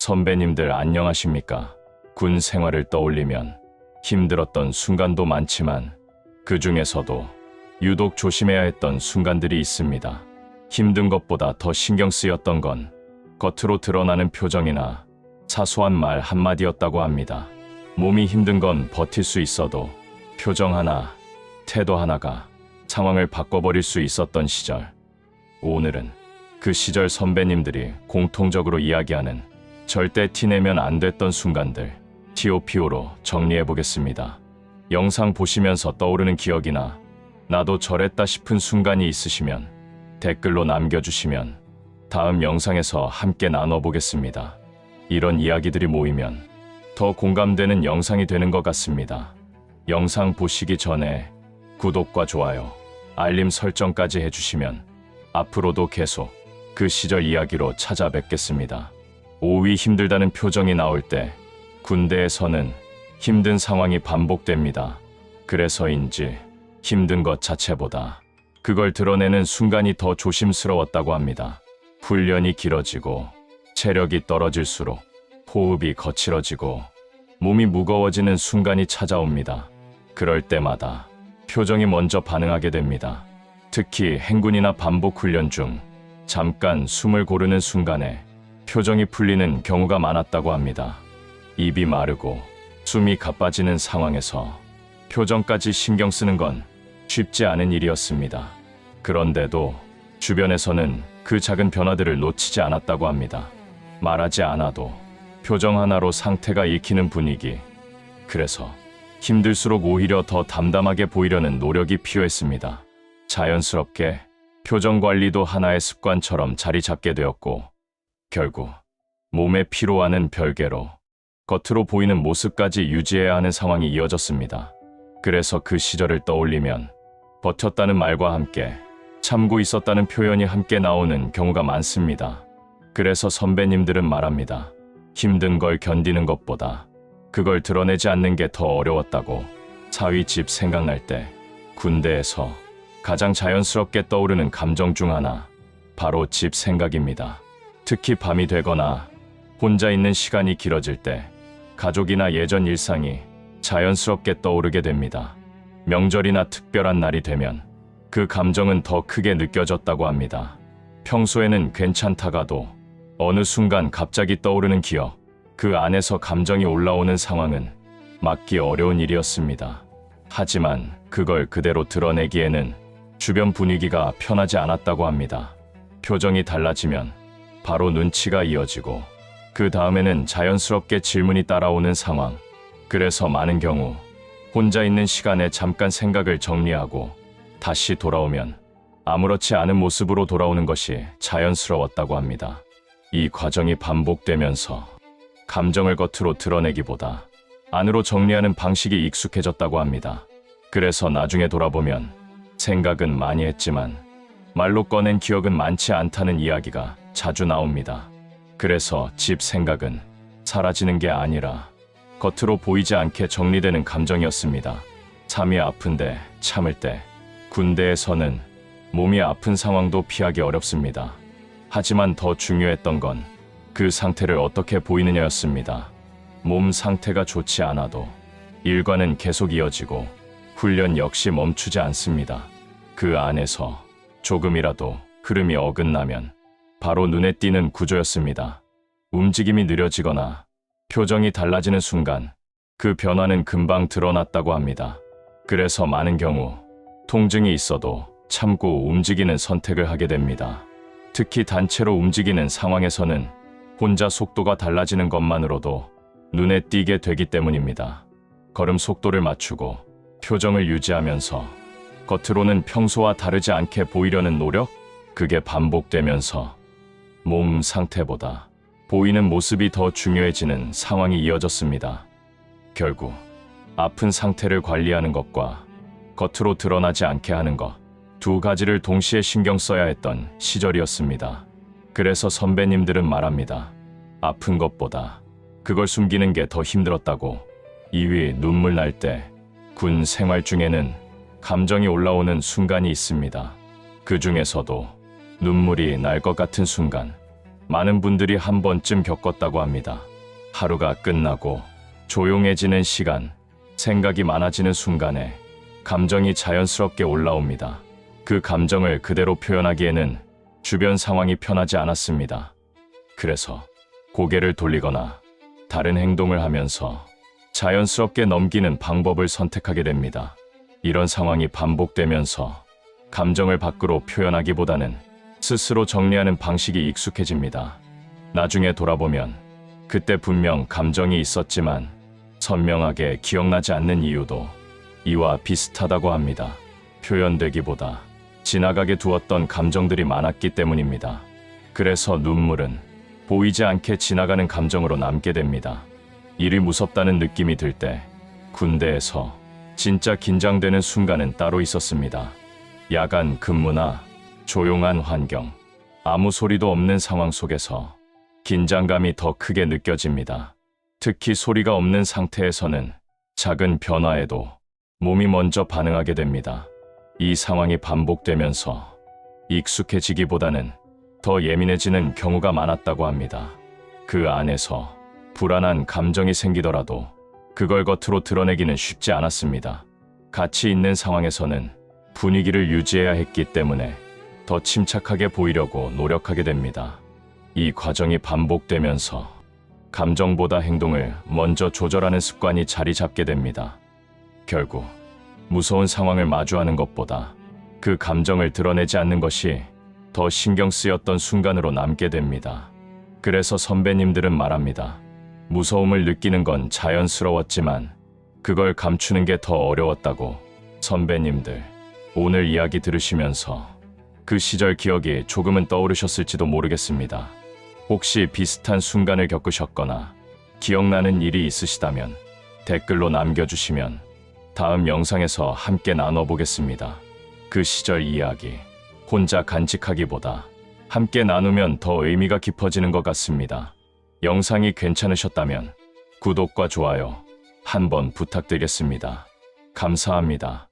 선배님들 안녕하십니까? 군 생활을 떠올리면 힘들었던 순간도 많지만 그 중에서도 유독 조심해야 했던 순간들이 있습니다. 힘든 것보다 더 신경 쓰였던 건 겉으로 드러나는 표정이나 사소한 말 한마디였다고 합니다. 몸이 힘든 건 버틸 수 있어도 표정 하나, 태도 하나가 상황을 바꿔버릴 수 있었던 시절. 오늘은 그 시절 선배님들이 공통적으로 이야기하는 절대 티내면 안 됐던 순간들 TOPO로 정리해보겠습니다. 영상 보시면서 떠오르는 기억이나 나도 저랬다 싶은 순간이 있으시면 댓글로 남겨주시면 다음 영상에서 함께 나눠보겠습니다. 이런 이야기들이 모이면 더 공감되는 영상이 되는 것 같습니다. 영상 보시기 전에 구독과 좋아요, 알림 설정까지 해주시면 앞으로도 계속 그 시절 이야기로 찾아뵙겠습니다. 오위 힘들다는 표정이 나올 때 군대에서는 힘든 상황이 반복됩니다. 그래서인지 힘든 것 자체보다 그걸 드러내는 순간이 더 조심스러웠다고 합니다. 훈련이 길어지고 체력이 떨어질수록 호흡이 거칠어지고 몸이 무거워지는 순간이 찾아옵니다. 그럴 때마다 표정이 먼저 반응하게 됩니다. 특히 행군이나 반복 훈련 중 잠깐 숨을 고르는 순간에 표정이 풀리는 경우가 많았다고 합니다. 입이 마르고 숨이 가빠지는 상황에서 표정까지 신경 쓰는 건 쉽지 않은 일이었습니다. 그런데도 주변에서는 그 작은 변화들을 놓치지 않았다고 합니다. 말하지 않아도 표정 하나로 상태가 읽히는 분위기. 그래서 힘들수록 오히려 더 담담하게 보이려는 노력이 필요했습니다. 자연스럽게 표정 관리도 하나의 습관처럼 자리 잡게 되었고 결국 몸의 피로와는 별개로 겉으로 보이는 모습까지 유지해야 하는 상황이 이어졌습니다. 그래서 그 시절을 떠올리면 버텼다는 말과 함께 참고 있었다는 표현이 함께 나오는 경우가 많습니다. 그래서 선배님들은 말합니다. 힘든 걸 견디는 것보다 그걸 드러내지 않는 게 더 어려웠다고. 사위 집 생각날 때 군대에서 가장 자연스럽게 떠오르는 감정 중 하나, 바로 집 생각입니다. 특히 밤이 되거나 혼자 있는 시간이 길어질 때 가족이나 예전 일상이 자연스럽게 떠오르게 됩니다. 명절이나 특별한 날이 되면 그 감정은 더 크게 느껴졌다고 합니다. 평소에는 괜찮다가도 어느 순간 갑자기 떠오르는 기억, 그 안에서 감정이 올라오는 상황은 막기 어려운 일이었습니다. 하지만 그걸 그대로 드러내기에는 주변 분위기가 편하지 않았다고 합니다. 표정이 달라지면 바로 눈치가 이어지고 그 다음에는 자연스럽게 질문이 따라오는 상황. 그래서 많은 경우 혼자 있는 시간에 잠깐 생각을 정리하고 다시 돌아오면 아무렇지 않은 모습으로 돌아오는 것이 자연스러웠다고 합니다. 이 과정이 반복되면서 감정을 겉으로 드러내기보다 안으로 정리하는 방식이 익숙해졌다고 합니다. 그래서 나중에 돌아보면 생각은 많이 했지만 말로 꺼낸 기억은 많지 않다는 이야기가 자주 나옵니다. 그래서 집 생각은 사라지는 게 아니라 겉으로 보이지 않게 정리되는 감정이었습니다. 삶이 아픈데 참을 때 군대에서는 몸이 아픈 상황도 피하기 어렵습니다. 하지만 더 중요했던 건 그 상태를 어떻게 보이느냐였습니다. 몸 상태가 좋지 않아도 일과는 계속 이어지고 훈련 역시 멈추지 않습니다. 그 안에서 조금이라도 흐름이 어긋나면 바로 눈에 띄는 구조였습니다. 움직임이 느려지거나 표정이 달라지는 순간 그 변화는 금방 드러났다고 합니다. 그래서 많은 경우 통증이 있어도 참고 움직이는 선택을 하게 됩니다. 특히 단체로 움직이는 상황에서는 혼자 속도가 달라지는 것만으로도 눈에 띄게 되기 때문입니다. 걸음 속도를 맞추고 표정을 유지하면서 겉으로는 평소와 다르지 않게 보이려는 노력? 그게 반복되면서 몸 상태보다 보이는 모습이 더 중요해지는 상황이 이어졌습니다. 결국 아픈 상태를 관리하는 것과 겉으로 드러나지 않게 하는 것, 두 가지를 동시에 신경 써야 했던 시절이었습니다. 그래서 선배님들은 말합니다. 아픈 것보다 그걸 숨기는 게 더 힘들었다고. 이위 눈물 날 때 군 생활 중에는 감정이 올라오는 순간이 있습니다. 그 중에서도 눈물이 날 것 같은 순간, 많은 분들이 한 번쯤 겪었다고 합니다. 하루가 끝나고 조용해지는 시간, 생각이 많아지는 순간에 감정이 자연스럽게 올라옵니다. 그 감정을 그대로 표현하기에는 주변 상황이 편하지 않았습니다. 그래서 고개를 돌리거나 다른 행동을 하면서 자연스럽게 넘기는 방법을 선택하게 됩니다. 이런 상황이 반복되면서 감정을 밖으로 표현하기보다는 스스로 정리하는 방식이 익숙해집니다. 나중에 돌아보면 그때 분명 감정이 있었지만 선명하게 기억나지 않는 이유도 이와 비슷하다고 합니다. 표현되기보다 지나가게 두었던 감정들이 많았기 때문입니다. 그래서 눈물은 보이지 않게 지나가는 감정으로 남게 됩니다. 일이 무섭다는 느낌이 들 때 군대에서 진짜 긴장되는 순간은 따로 있었습니다. 야간 근무나 조용한 환경, 아무 소리도 없는 상황 속에서 긴장감이 더 크게 느껴집니다. 특히 소리가 없는 상태에서는 작은 변화에도 몸이 먼저 반응하게 됩니다. 이 상황이 반복되면서 익숙해지기보다는 더 예민해지는 경우가 많았다고 합니다. 그 안에서 불안한 감정이 생기더라도 그걸 겉으로 드러내기는 쉽지 않았습니다. 같이 있는 상황에서는 분위기를 유지해야 했기 때문에 더 침착하게 보이려고 노력하게 됩니다. 이 과정이 반복되면서 감정보다 행동을 먼저 조절하는 습관이 자리 잡게 됩니다. 결국 무서운 상황을 마주하는 것보다 그 감정을 드러내지 않는 것이 더 신경 쓰였던 순간으로 남게 됩니다. 그래서 선배님들은 말합니다. 무서움을 느끼는 건 자연스러웠지만 그걸 감추는 게 더 어려웠다고. 선배님들, 오늘 이야기 들으시면서 그 시절 기억이 조금은 떠오르셨을지도 모르겠습니다. 혹시 비슷한 순간을 겪으셨거나 기억나는 일이 있으시다면 댓글로 남겨주시면 다음 영상에서 함께 나눠보겠습니다. 그 시절 이야기, 혼자 간직하기보다 함께 나누면 더 의미가 깊어지는 것 같습니다. 영상이 괜찮으셨다면 구독과 좋아요 한번 부탁드리겠습니다. 감사합니다.